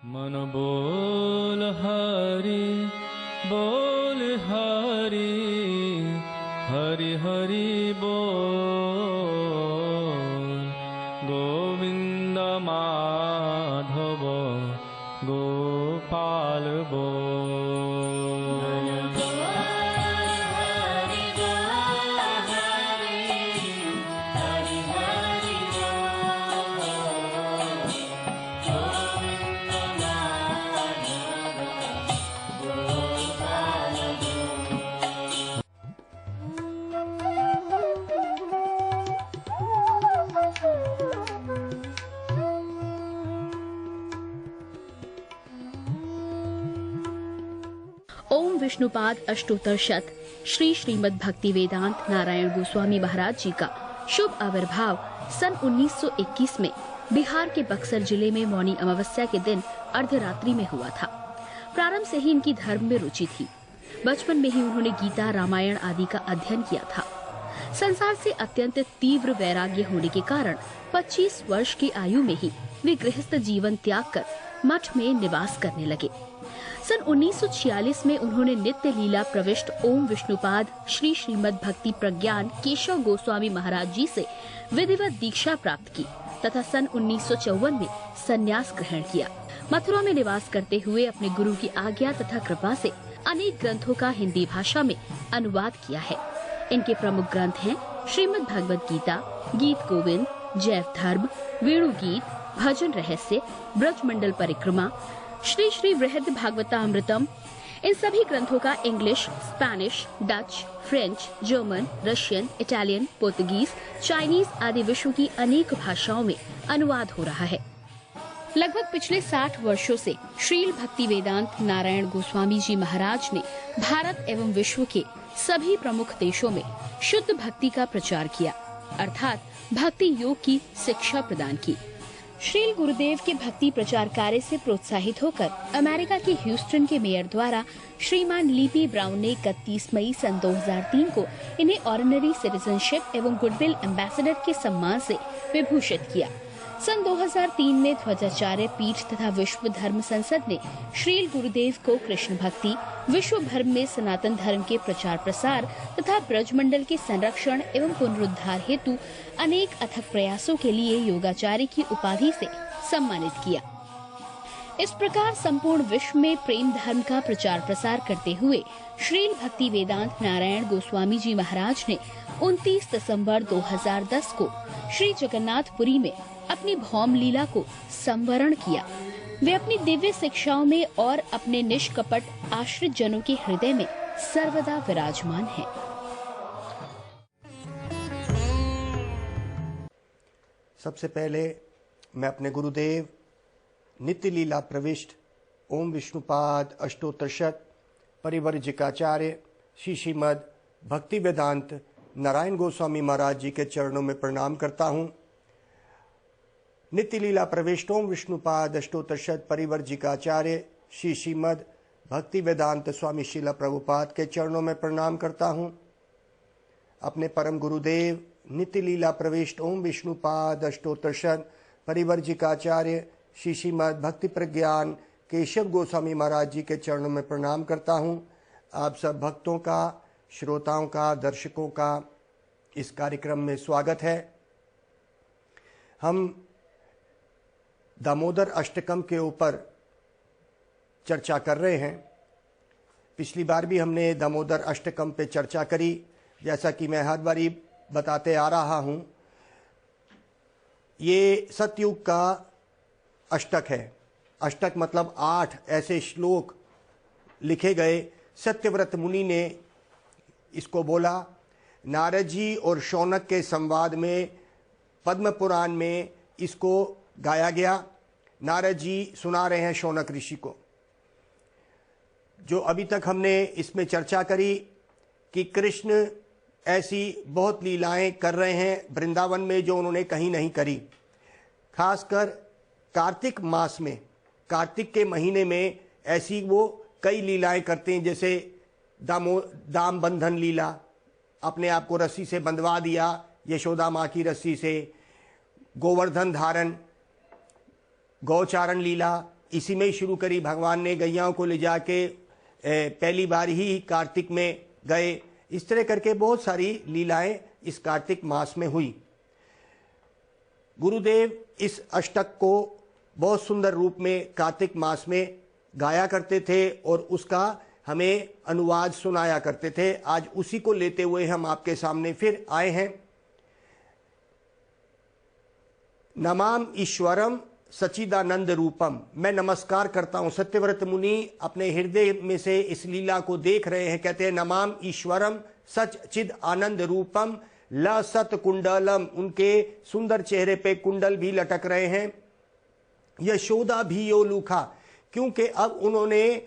मन बोल हरि हरि हरि बोल गोविंद माधव गोपाल बोल। ओम विष्णुपाद अष्टोत्तर शत श्री श्रीमद् भक्ति वेदांत नारायण गोस्वामी महाराज जी का शुभ आविर्भाव सन 1921 में बिहार के बक्सर जिले में मौनी अमावस्या के दिन अर्धरात्रि में हुआ था। प्रारंभ से ही इनकी धर्म में रुचि थी। बचपन में ही उन्होंने गीता रामायण आदि का अध्ययन किया था। संसार से अत्यंत तीव्र वैराग्य होने के कारण 25 वर्ष की आयु में ही वे गृहस्थ जीवन त्याग कर मठ में निवास करने लगे। सन 1946 में उन्होंने नित्य लीला प्रविष्ट ओम विष्णुपाद श्री श्रीमद् भक्ति प्रज्ञान केशव गोस्वामी महाराज जी से विधिवत दीक्षा प्राप्त की तथा सन 1954 में संन्यास ग्रहण किया। मथुरा में निवास करते हुए अपने गुरु की आज्ञा तथा कृपा से अनेक ग्रंथों का हिंदी भाषा में अनुवाद किया है। इनके प्रमुख ग्रंथ हैं श्रीमद् भगवद गीता, गीत गोविंद, जैव धर्म, वेणु गीत, भजन रहस्य, ब्रजमंडल परिक्रमा, श्री श्री वृहद भागवतामृतम। इन सभी ग्रंथों का English, Spanish, Dutch, French, German, Russian, Italian, Portuguese, Chinese आदि विश्व की अनेक भाषाओं में अनुवाद हो रहा है। लगभग पिछले 60 वर्षों से श्रील भक्ति वेदांत नारायण गोस्वामी जी महाराज ने भारत एवं विश्व के सभी प्रमुख देशों में शुद्ध भक्ति का प्रचार किया, अर्थात भक्ति योग की शिक्षा प्रदान की। श्रील गुरुदेव के भक्ति प्रचार कार्य से प्रोत्साहित होकर अमेरिका के ह्यूस्टन के मेयर द्वारा श्रीमान लीपी ब्राउन ने 31 मई सन 2003 को इन्हें ऑर्डिनरी सिटीजनशिप एवं गुडविल एम्बेसडर के सम्मान से विभूषित किया। सन 2003 में ध्वजाचार्य पीठ तथा विश्व धर्म संसद ने श्रील गुरुदेव को कृष्ण भक्ति, विश्व भर में सनातन धर्म के प्रचार प्रसार तथा ब्रजमंडल के संरक्षण एवं पुनरुद्धार हेतु अनेक अथक प्रयासों के लिए योगाचार्य की उपाधि से सम्मानित किया। इस प्रकार संपूर्ण विश्व में प्रेम धर्म का प्रचार प्रसार करते हुए श्रील भक्ति वेदांत नारायण गोस्वामी जी महाराज ने 29 दिसंबर 2010 को श्री जगन्नाथपुरी में अपनी भौम लीला को संवरण किया। वे अपनी दिव्य शिक्षाओं में और अपने निष्कपट आश्रित जनों के हृदय में सर्वदा विराजमान हैं। सबसे पहले मैं अपने गुरुदेव नित्य लीला प्रविष्ट ओम विष्णुपाद अष्टोत्तर शत परिवर्जिकाचार्य श्री श्रीमद् भक्ति वेदांत नारायण गोस्वामी महाराज जी के चरणों में प्रणाम करता हूँ। नित्य लीला प्रविष्ट ओम विष्णुपाद अष्टोत्तर शत परिवर्जिकाचार्य श्री श्रीमद् भक्ति वेदांत स्वामी शीला प्रभुपाद के चरणों में प्रणाम करता हूँ। अपने परम गुरुदेव नित्य लीला प्रविष्ट ओम विष्णुपाद अष्टोत्तर शत परिवर्जिकाचार्य श्री श्रीमद् भक्ति प्रज्ञान केशव गोस्वामी महाराज जी के चरणों में प्रणाम करता हूँ। आप सब भक्तों का, श्रोताओं का, दर्शकों का इस कार्यक्रम में स्वागत है। हम दामोदर अष्टकम के ऊपर चर्चा कर रहे हैं। पिछली बार भी हमने दामोदर अष्टकम पे चर्चा करी। जैसा कि मैं हर बारी बताते आ रहा हूँ, ये सतयुग का अष्टक है। अष्टक मतलब 8 ऐसे श्लोक लिखे गए। सत्यव्रत मुनि ने इसको बोला। नारद जी और शौनक के संवाद में पद्म पुराण में इसको गाया गया। नारद जी सुना रहे हैं शौनक ऋषि को। जो अभी तक हमने इसमें चर्चा करी कि कृष्ण ऐसी बहुत लीलाएं कर रहे हैं वृंदावन में जो उन्होंने कहीं नहीं करी। खासकर कार्तिक मास में, कार्तिक के महीने में ऐसी वो कई लीलाएं करते हैं। जैसे दाम बंधन लीला, अपने आप को रस्सी से बंधवा दिया यशोदा माँ की रस्सी से। गोवर्धन धारण, गौचारण लीला, इसी में ही शुरू करी। भगवान ने गैयाओं को ले जाके पहली बार ही कार्तिक में गए। इस तरह करके बहुत सारी लीलाएं इस कार्तिक मास में हुई। गुरुदेव इस अष्टक को बहुत सुंदर रूप में कार्तिक मास में गाया करते थे और उसका हमें अनुवाद सुनाया करते थे। आज उसी को लेते हुए हम आपके सामने फिर आए हैं। नमाम ईश्वरम सच्चिदानंद रूपम। मैं नमस्कार करता हूं। सत्यव्रत मुनि अपने हृदय में से इस लीला को देख रहे हैं। कहते हैं नमाम ईश्वरम सच्चिद आनंद रूपम ल सत कुंडलम। उनके सुंदर चेहरे पे कुंडल भी लटक रहे हैं। यशोदा भी यो लूखा, क्योंकि अब उन्होंने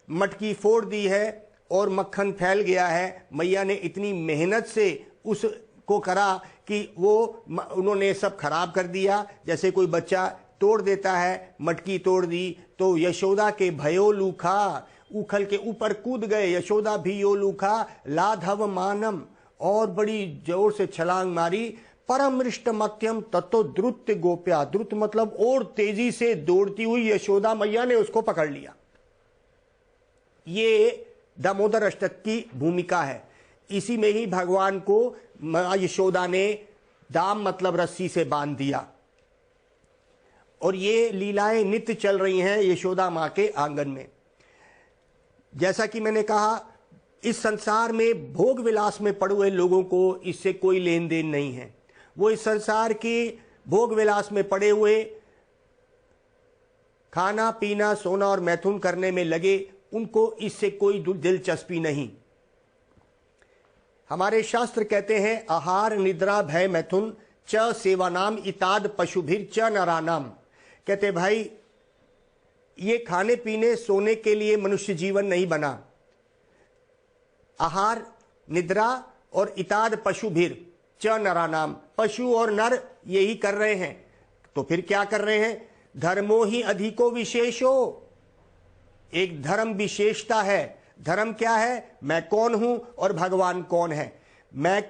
मटकी फोड़ दी है और मक्खन फैल गया है। मैया ने इतनी मेहनत से उसको करा कि उन्होंने सब खराब कर दिया। जैसे कोई बच्चा तोड़ देता है, मटकी तोड़ दी, तो यशोदा के भयो लूखा, उखल के ऊपर कूद गए। यशोदा भी यो लूखा लाधव मानम, और बड़ी जोर से छलांग मारी। परमृष्ट मत्यम तत्व द्रुत गोप्या। द्रुत मतलब और तेजी से दौड़ती हुई यशोदा मैया ने उसको पकड़ लिया। ये दामोदर अष्टक की भूमिका है। इसी में ही भगवान को मां यशोदा ने दाम मतलब रस्सी से बांध दिया। और ये लीलाएं नित्य चल रही हैं यशोदा मां के आंगन में। जैसा कि मैंने कहा, इस संसार में भोग विलास में पड़े हुए लोगों को इससे कोई लेन देन नहीं है। वो इस संसार के भोग विलास में पड़े हुए खाना पीना सोना और मैथुन करने में लगे, उनको इससे कोई दिलचस्पी नहीं। हमारे शास्त्र कहते हैं आहार निद्रा भय मैथुन च सेवानाम इताद पशुभिर च नरानाम। कहते भाई ये खाने पीने सोने के लिए मनुष्य जीवन नहीं बना। आहार निद्रा और इताद पशुभिर च नरानाम, पशु और नर यही कर रहे हैं। तो फिर क्या कर रहे हैं? धर्मो ही अधिको विशेषो। एक धर्म विशेषता है। धर्म क्या है? मैं कौन हूं और भगवान कौन है। मैं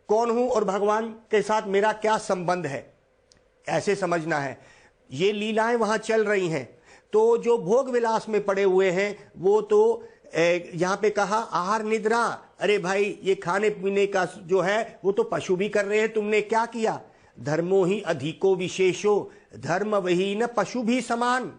कौन हूं और भगवान के साथ मेरा क्या संबंध है, ऐसे समझना है। ये लीलाएं वहां चल रही हैं। तो जो भोग विलास में पड़े हुए हैं वो तो यहां पे कहा आहार निद्रा। अरे भाई ये खाने पीने का जो है वो तो पशु भी कर रहे हैं, तुमने क्या किया? धर्मो ही अधिको विशेषो, धर्म वही न पशु भी समान।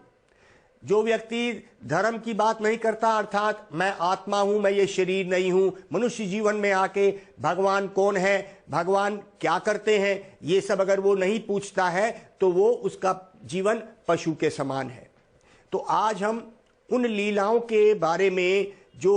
जो व्यक्ति धर्म की बात नहीं करता, अर्थात मैं आत्मा हूं, मैं ये शरीर नहीं हूं, मनुष्य जीवन में आके भगवान कौन है, भगवान क्या करते हैं, ये सब अगर वो नहीं पूछता है तो वो उसका जीवन पशु के समान है। तो आज हम उन लीलाओं के बारे में जो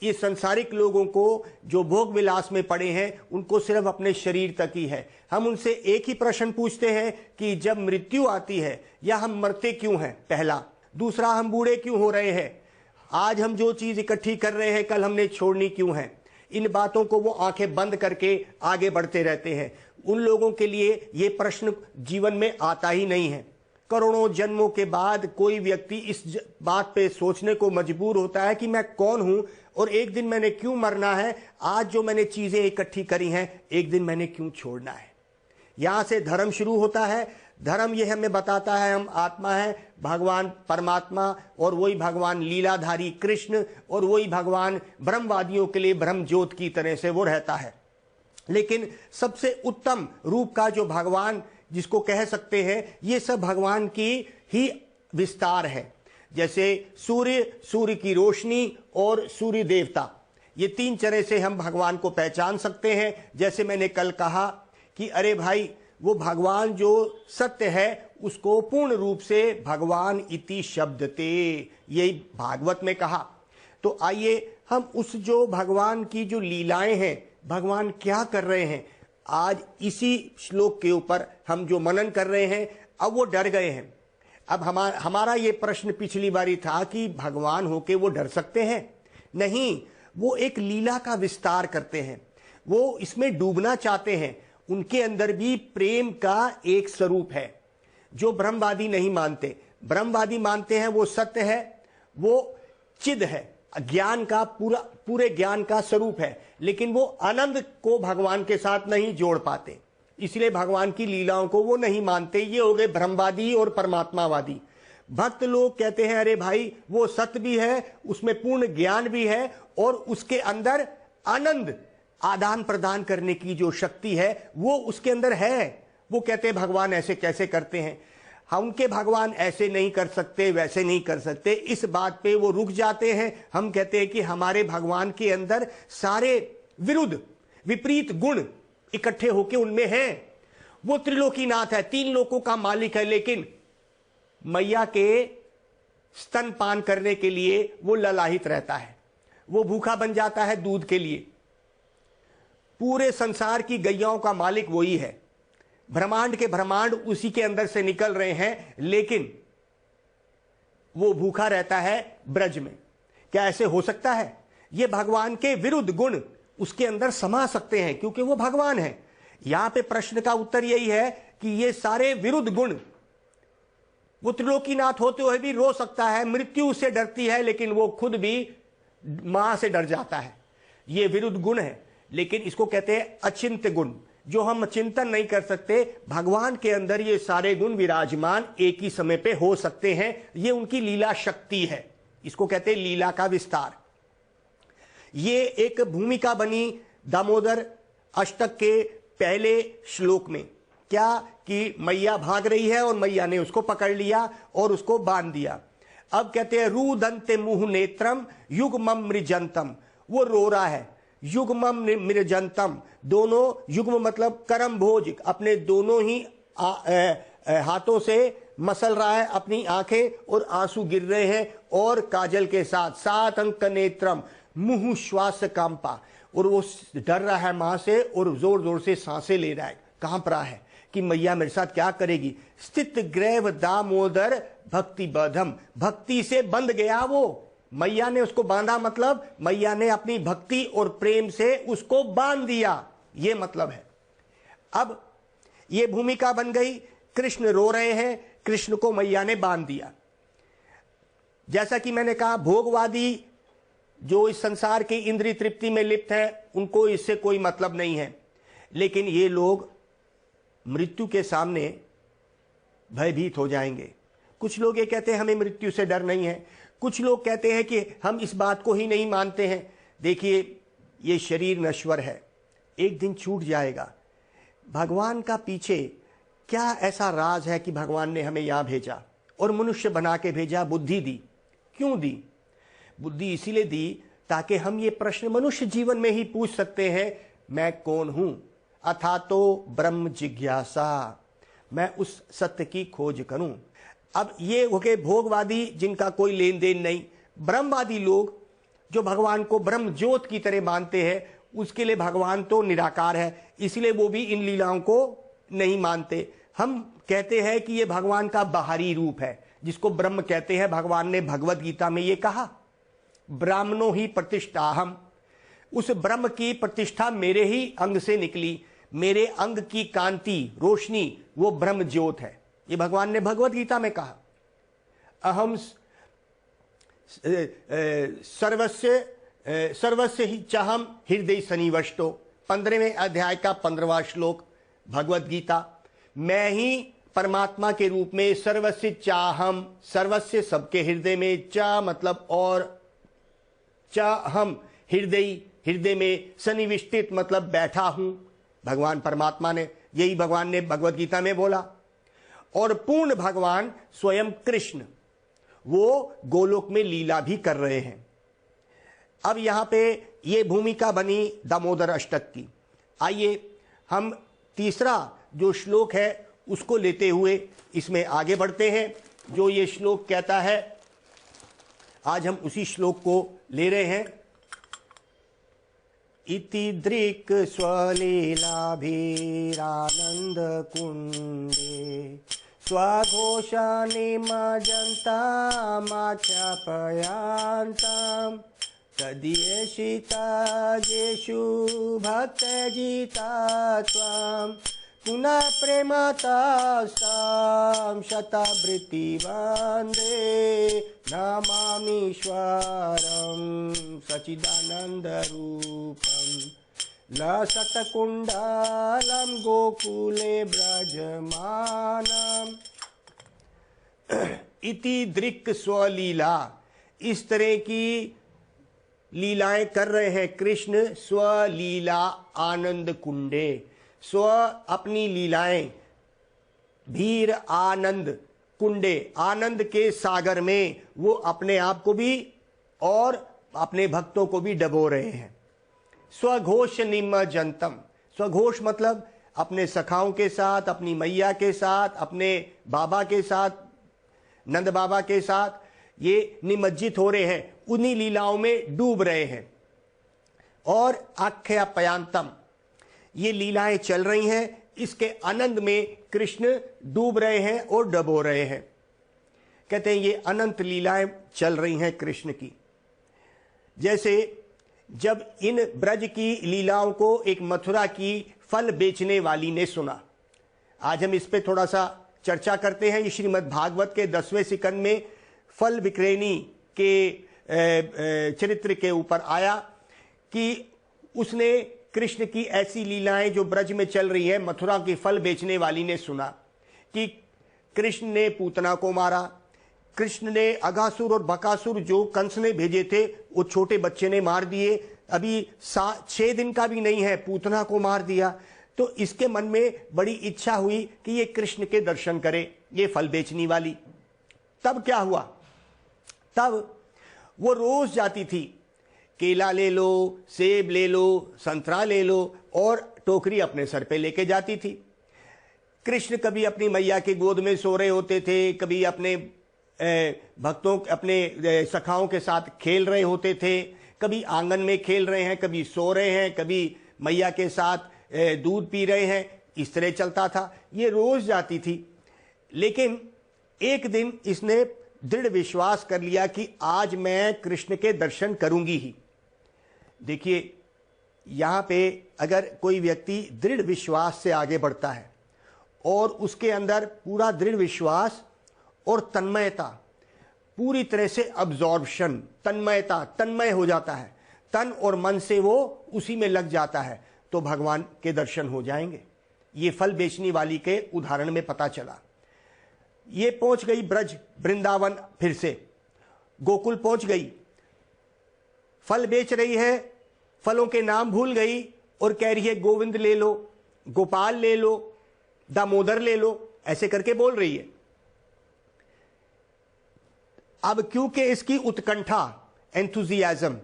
ये संसारिक लोगों को जो भोग विलास में पड़े हैं उनको सिर्फ अपने शरीर तक ही है। हम उनसे एक ही प्रश्न पूछते हैं कि जब मृत्यु आती है या हम मरते क्यों हैं, पहला। दूसरा, हम बूढ़े क्यों हो रहे हैं। आज हम जो चीज इकट्ठी कर रहे हैं कल हमने छोड़नी क्यों है। इन बातों को वो आंखें बंद करके आगे बढ़ते रहते हैं। उन लोगों के लिए ये प्रश्न जीवन में आता ही नहीं है। करोड़ों जन्मों के बाद कोई व्यक्ति इस बात पे सोचने को मजबूर होता है कि मैं कौन हूं और एक दिन मैंने क्यों मरना है। आज जो मैंने चीजें इकट्ठी करी हैं एक दिन मैंने क्यों छोड़ना है। यहां से धर्म शुरू होता है। धर्म ये हमें बताता है हम आत्मा है, भगवान परमात्मा और वही भगवान लीलाधारी कृष्ण और वही भगवान ब्रह्मवादियों के लिए ब्रह्म ज्योत की तरह से वो रहता है। लेकिन सबसे उत्तम रूप का जो भगवान जिसको कह सकते हैं, ये सब भगवान की ही विस्तार है। जैसे सूर्य की रोशनी और सूर्य देवता, ये तीन तरह से हम भगवान को पहचान सकते हैं। जैसे मैंने कल कहा कि अरे भाई वो भगवान जो सत्य है उसको पूर्ण रूप से भगवान इति शब्दते, यही भागवत में कहा। तो आइए हम उस जो भगवान की जो लीलाएं हैं, भगवान क्या कर रहे हैं, आज इसी श्लोक के ऊपर हम जो मनन कर रहे हैं। अब वो डर गए हैं। अब हमारा ये प्रश्न पिछली बारी था कि भगवान होके वो डर सकते हैं? नहीं, वो एक लीला का विस्तार करते हैं, वो इसमें डूबना चाहते हैं। उनके अंदर भी प्रेम का एक स्वरूप है जो ब्रह्मवादी नहीं मानते। ब्रह्मवादी मानते हैं वो सत्य है, वो चिद है, ज्ञान का पूरे ज्ञान का स्वरूप है, लेकिन वो आनंद को भगवान के साथ नहीं जोड़ पाते, इसलिए भगवान की लीलाओं को वो नहीं मानते। ये हो गए ब्रह्मवादी और परमात्मावादी। भक्त लोग कहते हैं अरे भाई वो सत्य भी है, उसमें पूर्ण ज्ञान भी है और उसके अंदर आनंद आदान प्रदान करने की जो शक्ति है वो उसके अंदर है। वो कहते हैं भगवान ऐसे कैसे करते हैं, हम उनके भगवान ऐसे नहीं कर सकते, वैसे नहीं कर सकते, इस बात पे वो रुक जाते हैं। हम कहते हैं कि हमारे भगवान के अंदर सारे विरुद्ध विपरीत गुण इकट्ठे होके उनमें हैं। वो त्रिलोकीनाथ है, 3 लोकों का मालिक है, लेकिन मैया के स्तनपान करने के लिए वो ललाहित रहता है, वो भूखा बन जाता है दूध के लिए। पूरे संसार की गैयाओं का मालिक वही है, ब्रह्मांड के ब्रह्मांड उसी के अंदर से निकल रहे हैं, लेकिन वो भूखा रहता है ब्रज में। क्या ऐसे हो सकता है? ये भगवान के विरुद्ध गुण उसके अंदर समा सकते हैं क्योंकि वो भगवान है। यहां पे प्रश्न का उत्तर यही है कि ये सारे विरुद्ध गुण, वो त्रिलोकीनाथ होते हुए भी रो सकता है, मृत्यु से डरती है, लेकिन वो खुद भी मां से डर जाता है। ये विरुद्ध गुण है, लेकिन इसको कहते हैं अचिंत्य गुण, जो हम चिंतन नहीं कर सकते। भगवान के अंदर ये सारे गुण विराजमान एक ही समय पे हो सकते हैं, ये उनकी लीला शक्ति है। इसको कहते हैं लीला का विस्तार। ये एक भूमिका बनी दामोदर अष्टक के पहले श्लोक में, क्या कि मैया भाग रही है और मैया ने उसको पकड़ लिया और उसको बांध दिया। अब कहते हैं रुदन्ते मुह नेत्रम युग्मम मृजंतम, वो रो रहा है। युग्मम मृजंतम, दोनों, युग्म मतलब करम भोज, अपने दोनों ही हाथों से मसल रहा है अपनी आंखें और आंसू गिर रहे हैं, और काजल के साथ 7 अंक नेत्रम मुंह श्वास कांपा, और वो डर रहा है मां से और जोर जोर से सांसें ले रहा है, कांप रहा है कि मैया मेरे साथ क्या करेगी। स्थित ग्रैव दामोदर भक्ति बधम, भक्ति से बंध गया वो, मैया ने उसको बांधा, मतलब मैया ने अपनी भक्ति और प्रेम से उसको बांध दिया, ये मतलब है। अब ये भूमिका बन गई, कृष्ण रो रहे हैं, कृष्ण को मैया ने बांध दिया। जैसा कि मैंने कहा, भोगवादी जो इस संसार की इंद्रिय तृप्ति में लिप्त है, उनको इससे कोई मतलब नहीं है, लेकिन ये लोग मृत्यु के सामने भयभीत हो जाएंगे। कुछ लोग ये कहते हैं हमें मृत्यु से डर नहीं है, कुछ लोग कहते हैं कि हम इस बात को ही नहीं मानते हैं। देखिए, ये शरीर नश्वर है, एक दिन छूट जाएगा। भगवान का पीछे क्या ऐसा राज है कि भगवान ने हमें यहां भेजा और मनुष्य बना के भेजा, बुद्धि दी। क्यों दी? बुद्धि इसीलिए दी ताकि हम ये प्रश्न मनुष्य जीवन में ही पूछ सकते हैं, मैं कौन हूं, अथा तो ब्रह्म जिज्ञासा, मैं उस सत्य की खोज करूं। अब ये हो गए भोगवादी जिनका कोई लेन देन नहीं। ब्रह्मवादी लोग जो भगवान को ब्रह्म ज्योत की तरह मानते हैं, उसके लिए भगवान तो निराकार है, इसलिए वो भी इन लीलाओं को नहीं मानते। हम कहते हैं कि ये भगवान का बाहरी रूप है, जिसको ब्रह्म कहते हैं। भगवान ने भगवत गीता में ये कहा, ब्राह्मणों ही प्रतिष्ठा हम, उस ब्रह्म की प्रतिष्ठा मेरे ही अंग से निकली, मेरे अंग की कांति रोशनी वो ब्रह्म ज्योत है, ये भगवान ने भगवत गीता में कहा। अहम सर्वस्य ही चाहम हृदय सन्निवष्टो, 15वें अध्याय का 15वां श्लोक भगवत गीता। मैं ही परमात्मा के रूप में सर्वस्य चाहम, सर्वस्य सबके हृदय में, चा मतलब और, चाहम हृदय, हृदय में, सन्निविष्टित मतलब बैठा हूं। भगवान परमात्मा ने, यही भगवान ने भगवत गीता में बोला। और पूर्ण भगवान स्वयं कृष्ण, वो गोलोक में लीला भी कर रहे हैं। अब यहां पे ये भूमिका बनी दामोदर अष्टक की। आइए हम तीसरा जो श्लोक है उसको लेते हुए इसमें आगे बढ़ते हैं। जो ये श्लोक कहता है, आज हम उसी श्लोक को ले रहे हैं। इति दृक् स्वलीलाभिरानंद कुंडे स्वघोषानि मजन्तामाख्यापयान्ताम् तदीयशिताजेषु भक्तजिता त्वाम् पुनः प्रेमतास्तां शतावृत्ति वन्दे नमामीश्वरं सच्चिदानन्दरूपं लसत्कुण्डलं गोकुले व्रजमानम्। इति दृक् स्वलीला, इस तरह की लीलाएं कर रहे हैं कृष्ण स्वलीला आनंद कुंडे, स्व अपनी लीलाएं धीर आनंद कुंडे, आनंद के सागर में वो अपने आप को भी और अपने भक्तों को भी डबो रहे हैं। स्वघोष निमज्जनतम, स्वघोष मतलब अपने सखाओं के साथ, अपनी मैया के साथ, अपने बाबा के साथ, नंद बाबा के साथ ये निमज्जित हो रहे हैं, उन्हीं लीलाओं में डूब रहे हैं। और आख्यापयांतम, ये लीलाएं चल रही हैं, इसके आनंद में कृष्ण डूब रहे हैं और डबो रहे हैं। कहते हैं ये अनंत लीलाएं चल रही हैं कृष्ण की। जैसे जब इन ब्रज की लीलाओं को एक मथुरा की फल बेचने वाली ने सुना, आज हम इस पे थोड़ा सा चर्चा करते हैं। ये श्रीमद् भागवत के 10वें सिकंद में फल विक्रेनी के चरित्र के ऊपर आया कि उसने कृष्ण की ऐसी लीलाएं जो ब्रज में चल रही है, मथुरा की फल बेचने वाली ने सुना कि कृष्ण ने पूतना को मारा, कृष्ण ने अघासुर और बकासुर जो कंस ने भेजे थे वो छोटे बच्चे ने मार दिए, अभी 6 दिन का भी नहीं है पूतना को मार दिया। तो इसके मन में बड़ी इच्छा हुई कि ये कृष्ण के दर्शन करे, ये फल बेचने वाली। तब क्या हुआ, तब वो रोज जाती थी, केला ले लो, सेब ले लो, संतरा ले लो, और टोकरी अपने सर पे लेके जाती थी। कृष्ण कभी अपनी मैया की गोद में सो रहे होते थे, कभी अपने भक्तों, अपने सखाओं के साथ खेल रहे होते थे, कभी आंगन में खेल रहे हैं, कभी सो रहे हैं, कभी मैया के साथ दूध पी रहे हैं, इस तरह चलता था। ये रोज जाती थी। लेकिन एक दिन इसने दृढ़ विश्वास कर लिया कि आज मैं कृष्ण के दर्शन करूंगी ही। देखिए, यहां पे अगर कोई व्यक्ति दृढ़ विश्वास से आगे बढ़ता है और उसके अंदर पूरा दृढ़ विश्वास और तन्मयता, पूरी तरह से अब्जॉर्प्शन, तन्मयता, तन्मय हो जाता है, तन और मन से वो उसी में लग जाता है, तो भगवान के दर्शन हो जाएंगे। ये फल बेचने वाली के उदाहरण में पता चला। ये पहुंच गई ब्रज, वृंदावन, फिर से गोकुल पहुंच गई, फल बेच रही है, फलों के नाम भूल गई और कह रही है गोविंद ले लो, गोपाल ले लो, दामोदर ले लो, ऐसे करके बोल रही है। अब क्योंकि इसकी उत्कंठा, एंथुजियाज्म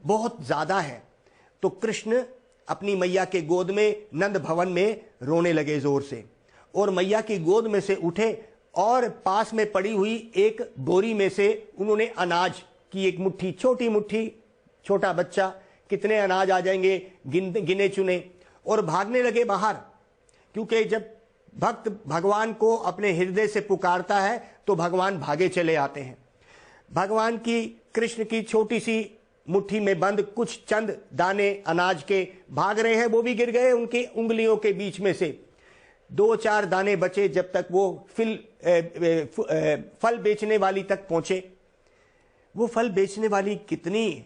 बहुत ज्यादा है, तो कृष्ण अपनी मैया के गोद में नंद भवन में रोने लगे जोर से, और मैया की गोद में से उठे और पास में पड़ी हुई एक बोरी में से उन्होंने अनाज की एक मुट्ठी, छोटी मुट्ठी, छोटा बच्चा, कितने अनाज आ जाएंगे गिने चुने, और भागने लगे बाहर। क्योंकि जब भक्त भगवान को अपने हृदय से पुकारता है तो भगवान भागे चले आते हैं। भगवान की, कृष्ण की छोटी सी मुट्ठी में बंद कुछ चंद दाने अनाज के भाग रहे हैं, वो भी गिर गए उनकी उंगलियों के बीच में से। 2-4 दाने बचे जब तक वो फल बेचने वाली तक पहुंचे। वो फल बेचने वाली कितनी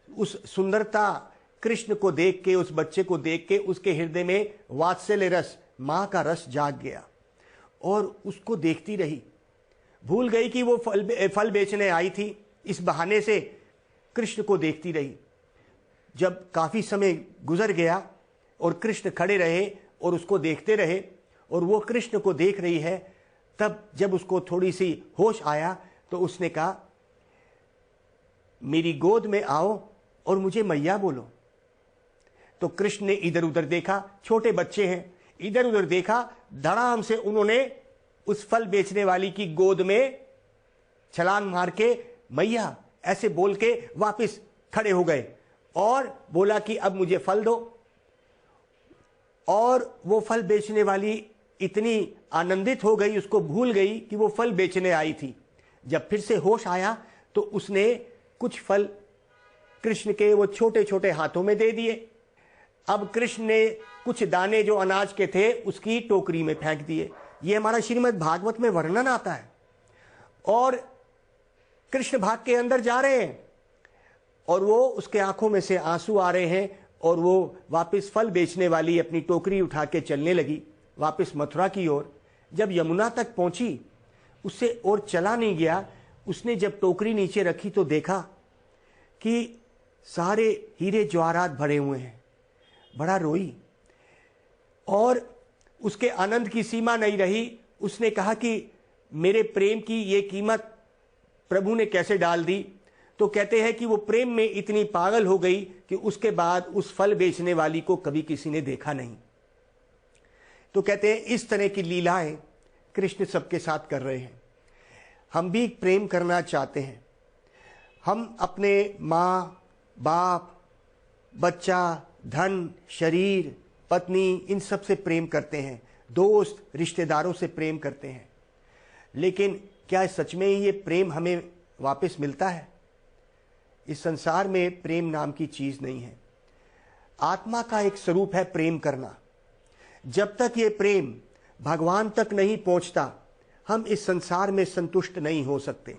उस सुंदरता, कृष्ण को देख के, उस बच्चे को देख के उसके हृदय में वात्सल्य रस, मां का रस जाग गया और उसको देखती रही। भूल गई कि वो फल बेचने आई थी, इस बहाने से कृष्ण को देखती रही। जब काफी समय गुजर गया और कृष्ण खड़े रहे और उसको देखते रहे और वो कृष्ण को देख रही है, तब जब उसको थोड़ी सी होश आया तो उसने कहा, मेरी गोद में आओ और मुझे मैया बोलो। तो कृष्ण ने इधर उधर देखा, छोटे बच्चे हैं, इधर उधर देखा, धड़ाम से उन्होंने उस फल बेचने वाली की गोद में छलांग मार के मैया ऐसे बोल के वापस खड़े हो गए और बोला कि अब मुझे फल दो। और वो फल बेचने वाली इतनी आनंदित हो गई, उसको भूल गई कि वो फल बेचने आई थी। जब फिर से होश आया तो उसने कुछ फल कृष्ण के वो छोटे छोटे हाथों में दे दिए। अब कृष्ण ने कुछ दाने जो अनाज के थे उसकी टोकरी में फेंक दिए। ये हमारा श्रीमद् भागवत में वर्णन आता है। और कृष्ण भाग के अंदर जा रहे हैं और वो उसके आंखों में से आंसू आ रहे हैं और वो वापस फल बेचने वाली अपनी टोकरी उठा के चलने लगी वापस मथुरा की ओर। जब यमुना तक पहुंची, उससे और चला नहीं गया। उसने जब टोकरी नीचे रखी तो देखा कि सारे हीरे जवाहरात भरे हुए हैं। बड़ा रोई और उसके आनंद की सीमा नहीं रही। उसने कहा कि मेरे प्रेम की ये कीमत प्रभु ने कैसे डाल दी। तो कहते हैं कि वो प्रेम में इतनी पागल हो गई कि उसके बाद उस फल बेचने वाली को कभी किसी ने देखा नहीं। तो कहते हैं इस तरह की लीलाएं कृष्ण सबके साथ कर रहे हैं। हम भी प्रेम करना चाहते हैं। हम अपने माँ बाप, बच्चा, धन, शरीर, पत्नी, इन सब से प्रेम करते हैं। दोस्त, रिश्तेदारों से प्रेम करते हैं। लेकिन क्या सच में ये प्रेम हमें वापस मिलता है? इस संसार में प्रेम नाम की चीज नहीं है। आत्मा का एक स्वरूप है प्रेम करना। जब तक ये प्रेम भगवान तक नहीं पहुंचता, हम इस संसार में संतुष्ट नहीं हो सकते।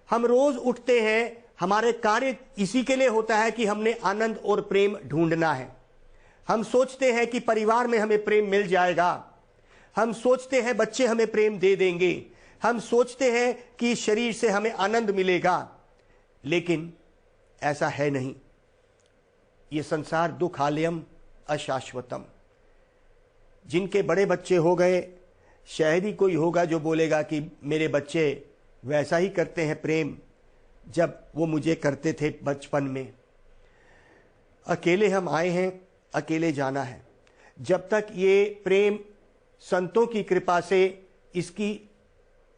हम रोज उठते हैं, हमारे कार्य इसी के लिए होता है कि हमने आनंद और प्रेम ढूंढना है। हम सोचते हैं कि परिवार में हमें प्रेम मिल जाएगा। हम सोचते हैं बच्चे हमें प्रेम दे देंगे। हम सोचते हैं कि शरीर से हमें आनंद मिलेगा। लेकिन ऐसा है नहीं। ये संसार दुखालयम अशाश्वतम। जिनके बड़े बच्चे हो गए, शायद ही कोई होगा जो बोलेगा कि मेरे बच्चे वैसा ही करते हैं प्रेम जब वो मुझे करते थे बचपन में। अकेले हम आए हैं, अकेले जाना है। जब तक ये प्रेम संतों की कृपा से इसकी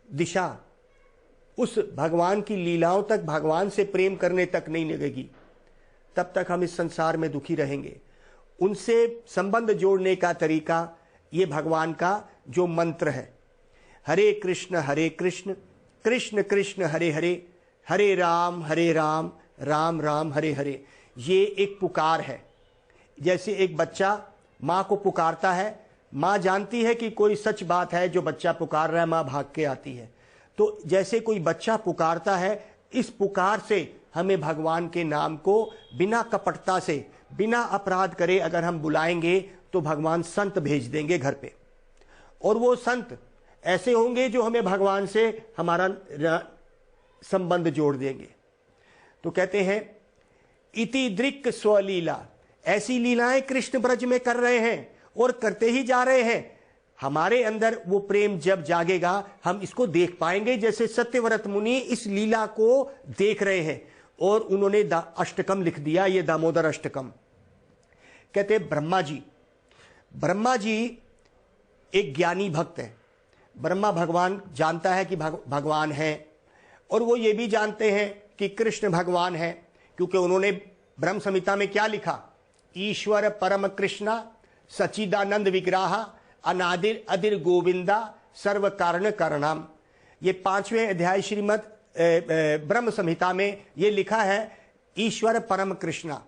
दिशा उस भगवान की लीलाओं तक, भगवान से प्रेम करने तक नहीं लगेगी, तब तक हम इस संसार में दुखी रहेंगे। उनसे संबंध जोड़ने का तरीका ये भगवान का जो मंत्र है, हरे कृष्ण कृष्ण कृष्ण हरे हरे, हरे राम राम राम हरे हरे। ये एक पुकार है। जैसे एक बच्चा माँ को पुकारता है, माँ जानती है कि कोई सच बात है जो बच्चा पुकार रहा है, माँ भाग के आती है। तो जैसे कोई बच्चा पुकारता है, इस पुकार से हमें भगवान के नाम को बिना कपटता से, बिना अपराध करे अगर हम बुलाएंगे तो भगवान संत भेज देंगे घर पे। और वो संत ऐसे होंगे जो हमें भगवान से हमारा संबंध जोड़ देंगे। तो कहते हैं इति दृक् स्वलीला, ऐसी लीलाएं कृष्ण ब्रज में कर रहे हैं और करते ही जा रहे हैं। हमारे अंदर वो प्रेम जब जागेगा हम इसको देख पाएंगे। जैसे सत्यव्रत मुनि इस लीला को देख रहे हैं और उन्होंने अष्टकम लिख दिया, ये दामोदर अष्टकम। कहते ब्रह्मा जी एक ज्ञानी भक्त है। ब्रह्मा भगवान जानता है कि भगवान है, और वो ये भी जानते हैं कि कृष्ण भगवान है, क्योंकि उन्होंने ब्रह्म संहिता में क्या लिखा, ईश्वर परम कृष्णा सच्चिदानंद विग्रह अनादिर अदिर गोविंदा सर्व कारण करणाम। ये 5वें अध्याय श्रीमद् ब्रह्म संहिता में ये लिखा है, ईश्वर परम कृष्णा।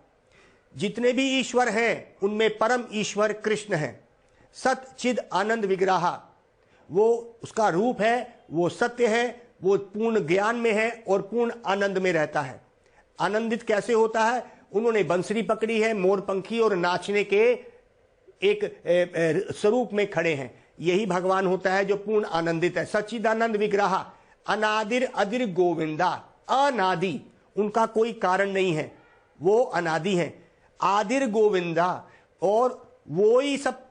जितने भी ईश्वर हैं उनमें परम ईश्वर कृष्ण है। सत चिद आनंद विग्रह, वो उसका रूप है, वो सत्य है, वो पूर्ण ज्ञान में है और पूर्ण आनंद में रहता है। आनंदित कैसे होता है? उन्होंने बंसरी पकड़ी है, मोर पंखी और नाचने के एक स्वरूप में खड़े हैं। यही भगवान होता है जो पूर्ण आनंदित है। सच्चिदानंद विग्रह अनादिर अदिर गोविंदा, अनादि, उनका कोई कारण नहीं है, वो अनादि हैं। आदिर गोविंदा, और वो ही सब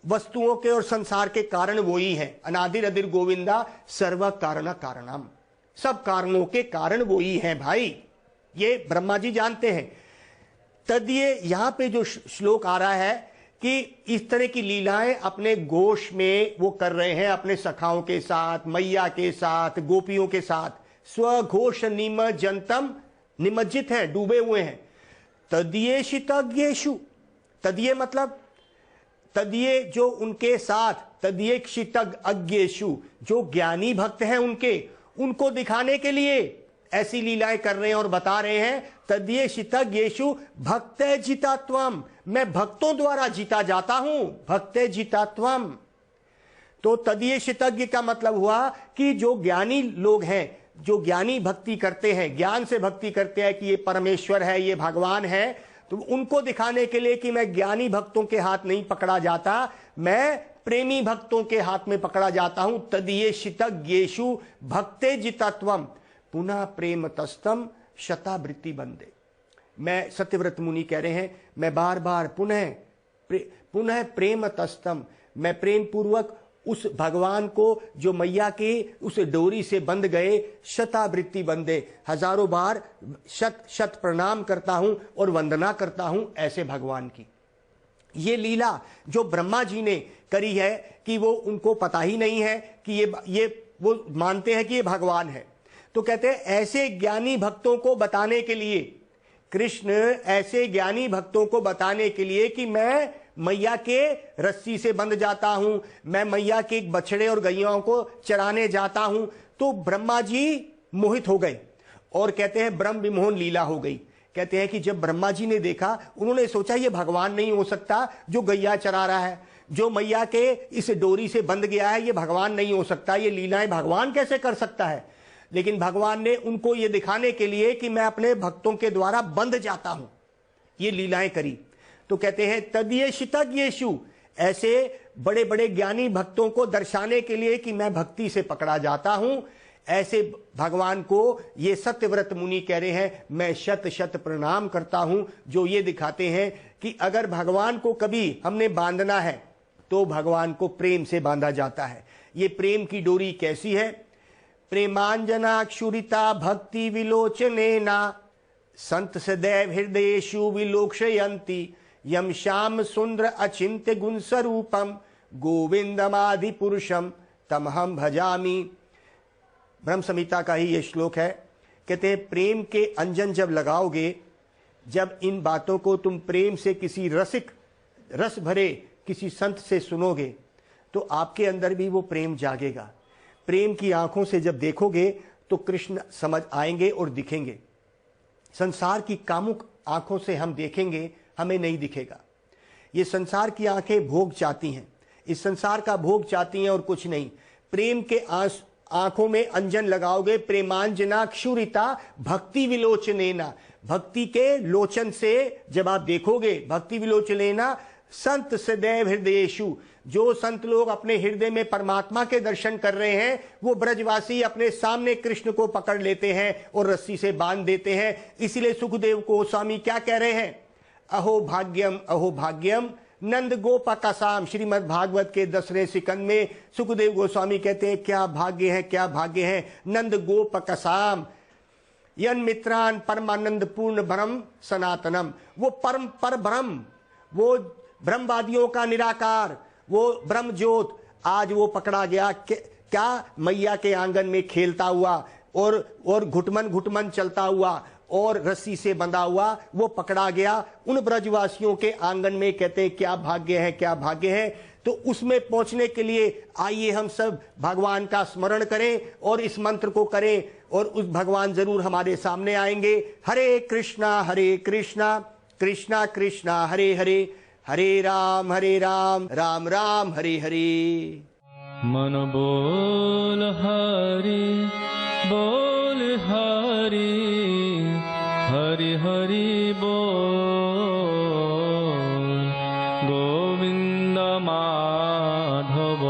वस्तुओं के और संसार के कारण वो ही है। अनादिर अदिर गोविंदा सर्व कारण कारणम, सब कारणों के कारण वो ही है भाई। ये ब्रह्मा जी जानते हैं। तद्ये यहां पे जो श्लोक आ रहा है कि इस तरह की लीलाएं अपने गोश में वो कर रहे हैं, अपने सखाओं के साथ, मैया के साथ, गोपियों के साथ। स्वघोष निमज्जनतम, निमज्जित है, डूबे हुए हैं। तद्येशितज्ञेषु, तद्ये मतलब तद्ये जो उनके साथ, तद्येक्षितज्ञ अज्ञेषु, जो ज्ञानी भक्त हैं उनको दिखाने के लिए ऐसी लीलाएं कर रहे हैं और बता रहे हैं। तद्येशितज्ञेषु भक्त जितात्वम, मैं भक्तों द्वारा जीता जाता हूं, भक्त जितात्वम। तो तद्येशितज्ञ का मतलब हुआ कि जो ज्ञानी लोग हैं, जो ज्ञानी भक्ति करते हैं, ज्ञान से भक्ति करते हैं कि ये परमेश्वर है, ये भगवान है, तो उनको दिखाने के लिए कि मैं ज्ञानी भक्तों के हाथ नहीं पकड़ा जाता, मैं प्रेमी भक्तों के हाथ में पकड़ा जाता हूं। तदीयेषितज्ञेषु भक्ते जितत्वम पुनः प्रेम तस्तम शतावृत्ति बंदे। मैं सत्यव्रत मुनि कह रहे हैं, मैं बार बार पुनः प्रेम तस्तम, मैं प्रेम पूर्वक उस भगवान को जो मैया के उस डोरी से बंध गए, शतावृत्ति बंदे, हजारों बार शत शत प्रणाम करता हूं और वंदना करता हूं ऐसे भगवान की। ये लीला जो ब्रह्मा जी ने करी है कि वो उनको पता ही नहीं है कि ये वो मानते हैं कि ये भगवान है। तो कहते हैं ऐसे ज्ञानी भक्तों को बताने के लिए, कृष्ण ऐसे ज्ञानी भक्तों को बताने के लिए कि मैं मैया के रस्सी से बंध जाता हूं, मैं मैया के बछड़े और गैयाओं को चराने जाता हूं। तो ब्रह्मा जी मोहित हो गए और कहते हैं ब्रह्म विमोहन लीला हो गई। कहते हैं कि जब ब्रह्मा जी ने देखा, उन्होंने सोचा ये भगवान नहीं हो सकता जो गैया चरा रहा है, जो मैया के इस डोरी से बंध गया है, ये भगवान नहीं हो सकता, ये लीलाएं भगवान कैसे कर सकता है। लेकिन भगवान ने उनको ये दिखाने के लिए कि मैं अपने भक्तों के द्वारा बंध जाता हूं, ये लीलाएं करी। तो कहते हैं तदीयेषितज्ञेषु, ऐसे बड़े बड़े ज्ञानी भक्तों को दर्शाने के लिए कि मैं भक्ति से पकड़ा जाता हूं, ऐसे भगवान को ये सत्यव्रत मुनि कह रहे हैं मैं शत शत प्रणाम करता हूं, जो ये दिखाते हैं कि अगर भगवान को कभी हमने बांधना है तो भगवान को प्रेम से बांधा जाता है। ये प्रेम की डोरी कैसी है? प्रेमांजनाक्षुरिता भक्ति विलोचनेना संत सदैव हृदयेषु विलोक्षयन्ति यम श्याम सुंदर अचिंत्य गुण स्वरूपम गोविंदमादि पुरुषम तमहम भजामि। ब्रह्म संहिता का ही ये श्लोक है। कहते हैं प्रेम के अंजन जब लगाओगे, जब इन बातों को तुम प्रेम से किसी रस भरे किसी संत से सुनोगे तो आपके अंदर भी वो प्रेम जागेगा। प्रेम की आंखों से जब देखोगे तो कृष्ण समझ आएंगे और दिखेंगे। संसार की कामुक आंखों से हम देखेंगे, हमें नहीं दिखेगा। ये संसार की आंखें भोग चाहती हैं, इस संसार का भोग चाहती हैं और कुछ नहीं। प्रेम के आंखों में अंजन लगाओगे, प्रेमांजनाक्षुरिता भक्ति विलोचनेना, भक्ति के लोचन से जब आप देखोगे, भक्ति विलोचनेना संत सदैव हृदयेषु, जो संत लोग अपने हृदय में परमात्मा के दर्शन कर रहे हैं, वो ब्रजवासी अपने सामने कृष्ण को पकड़ लेते हैं और रस्सी से बांध देते हैं। इसलिए सुखदेव गोस्वामी क्या कह रहे हैं? अहो भाग्यम नंद गोपकसाम। श्रीमद् भागवत के 10वें सिकंद में सुखदेव गोस्वामी कहते हैं क्या भाग्य है, क्या भाग्य है नंद गोपकसाम यन मित्रान परमानंद पूर्ण ब्रह्म सनातनम। वो परम पर ब्रह्म, वो ब्रह्मवादियों का निराकार, वो ब्रह्म ज्योत आज वो पकड़ा गया क्या मैया के आंगन में खेलता हुआ और घुटमन चलता हुआ और रस्सी से बंधा हुआ, वो पकड़ा गया उन ब्रजवासियों के आंगन में। कहते हैं क्या भाग्य है, क्या भाग्य है। तो उसमें पहुंचने के लिए आइए हम सब भगवान का स्मरण करें और इस मंत्र को करें और उस भगवान जरूर हमारे सामने आएंगे। हरे कृष्णा कृष्णा कृष्णा हरे हरे, हरे राम राम राम हरे हरे। मन बोल हरि बोल हरि, हरि हरि बोल, गोविंद माधव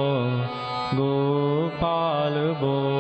गोपाल बोल।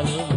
माधव